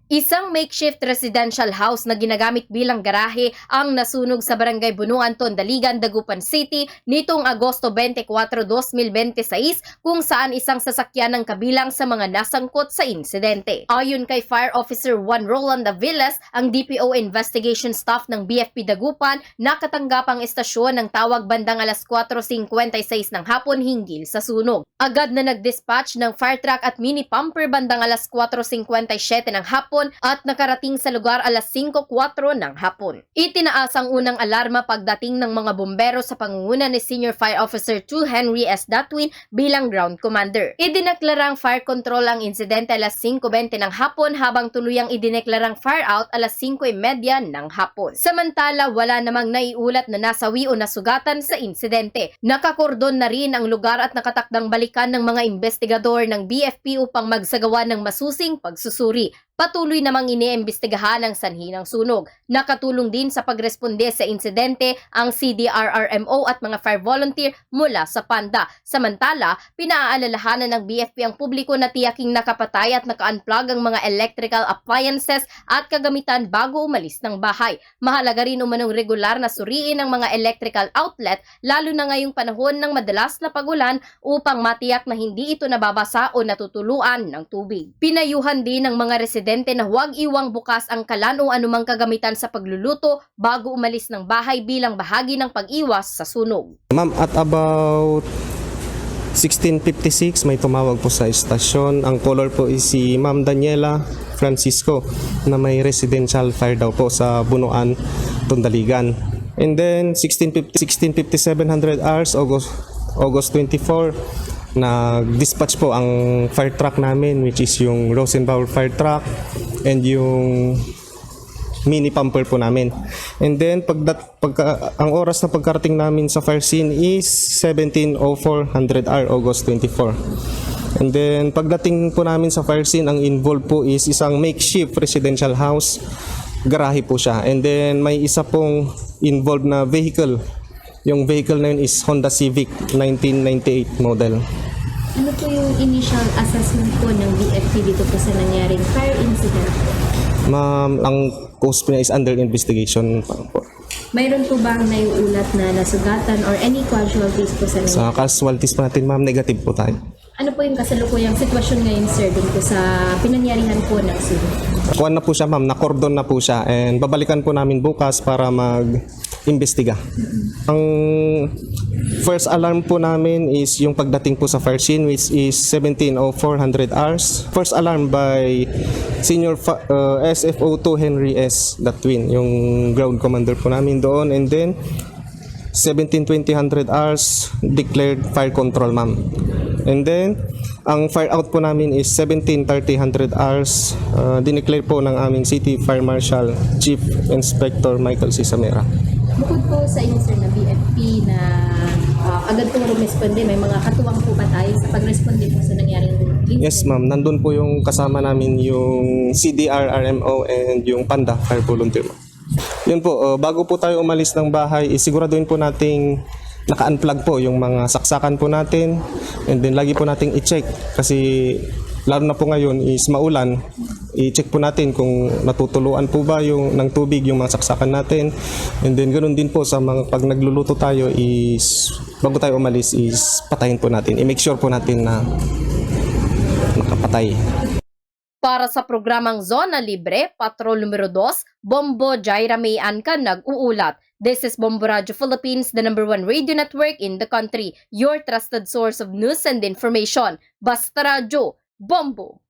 Isang makeshift residential house na ginagamit bilang garahe ang nasunog sa Barangay Bunuan, Tondaligan, Dagupan City nitong Agosto 24, 2026 kung saan isang sasakyan ang kabilang sa mga nasangkot sa insidente. Ayon kay Fire Officer Juan Roland Aviles, ang DPO investigation staff ng BFP Dagupan, nakatanggap ang estasyon ng tawag bandang alas 4:56 ng hapon hinggil sa sunog. Agad na nag-dispatch ng fire truck at mini pumper bandang alas 4:57 ng hapon at nakarating sa lugar alas 5:04 ng hapon. Itinaas ang unang alarma pagdating ng mga bombero sa pangunguna ni Senior Fire Officer 2 Henry S. Datwin bilang ground commander. Idineklarang fire control ang insidente alas 5:20 ng hapon habang tuluyang idineklarang fire out alas 5:30 ng hapon. Samantala, wala namang naiulat na nasawi o nasugatan sa insidente. Nakakordon na rin ang lugar at nakatakdang balikan ng mga investigador ng BFP upang magsagawa ng masusing pagsusuri. Patuloy namang iniimbestigahan ang sanhi ng sunog. Nakatulong din sa pagresponde sa insidente ang CDRRMO at mga fire volunteer mula sa PANDA. Samantala, pinaaalalahanan ng BFP ang publiko na tiyaking nakapatay at naka-unplug ang mga electrical appliances at kagamitan bago umalis ng bahay. Mahalaga rin umanong regular na suriin ang mga electrical outlet lalo na ngayong panahon ng madalas na pagulan upang matiyak na hindi ito nababasa o natutuluan ng tubig. Pinayuhan din ng mga residente na huwag iwang bukas ang kalan o anumang kagamitan sa pagluluto bago umalis ng bahay bilang bahagi ng pag-iwas sa sunog. Ma'am, at about 16:56 may tumawag po sa estasyon. Ang caller po is si Ma'am Daniela Francisco na may residential fire daw po sa Bunuan, Tondaligan. And then 16:57 hours, August 24, nag-dispatch po ang fire truck namin, which is yung Rosenbauer fire truck and yung mini pumper po namin. And then ang oras na pagkarating namin sa fire scene is 17:04 hour, August 24. And then pagdating po namin sa fire scene, ang involved po is isang makeshift residential house, garahe po siya. And then may isa pong involved na vehicle. Yung vehicle na yun is Honda Civic 1998 model. Ano po yung initial assessment po ng BFP dito po sa nangyaring fire incident? Ma'am, ang cause po niya is under investigation pa po. Mayroon po bang naiulat na nasugatan or any casualties po sa Sa casualties po natin, ma'am, negative po tayo. Ano po yung kasalukuyang sitwasyon ngayon, sir, dun po sa pinangyarihan po ng sunog? Kuha na po siya, ma'am, na-cordon na po siya, and babalikan po namin bukas para mag-imbestiga. Ang first alarm po namin is yung pagdating po sa fire scene, which is 17:04 hours. First alarm by Senior SFO 2 Henry S. Datwin, yung ground commander po namin doon. And then 17:20 hours declared fire control, ma'am. And then ang fire out po namin is 17:30 hours, dineclare po ng aming City Fire Marshal Chief Inspector Michael C. Samera. Bukod po sa inyo, sir, na BFP na agad pong rumesponde, may mga katuwang po ba tayo sa pagresponde po sa nangyaring incident? Yes, ma'am. Nandun po yung kasama namin yung CDRRMO and yung PANDA Fire Volunteer. Yun po, bago po tayo umalis ng bahay, isiguraduhin po nating naka-unplug po yung mga saksakan po natin, and then lagi po nating i-check kasi lalo na po ngayon is maulan, i-check po natin kung natutuluan po ba yung ng tubig yung mga saksakan natin. And then ganoon din po sa mga pag nagluluto tayo is bago tayo umalis is patayin po natin, i-make sure po natin na nakapatay. Para sa programang Zona Libre, Patrol numero 2, Bombo Jaira Mayanka nag-uulat. This is Bombo Radio Philippines, the #1 radio network in the country. Your trusted source of news and information. Basta Radio, Bombo!